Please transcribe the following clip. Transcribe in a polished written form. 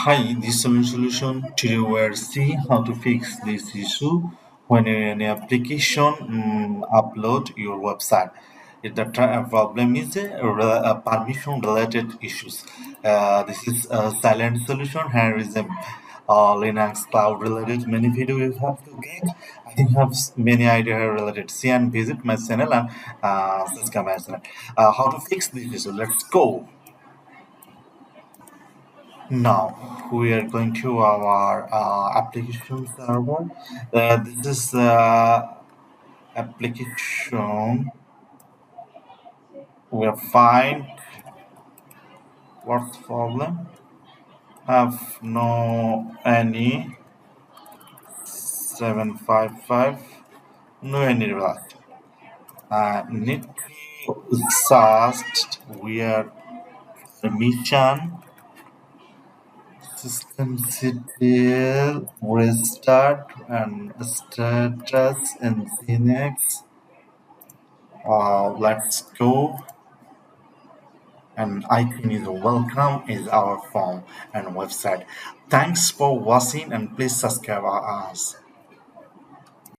Hi, this is Solution. Today we're seeing how to fix this issue when an application upload your website. If the problem is a permission-related issues. This is a silent solution. Here is a Linux cloud-related many video you have to get. I think you have many idea related. See and visit my channel and subscribe my channel. How to fix this issue? Let's go. Now we are going to our application server. This is application. We'll find what's problem. Have no any 755. No any result. Need to search where permission system detail restart and status in Linux. Let's go. And icon is welcome is our form and website. Thanks for watching and please subscribe us.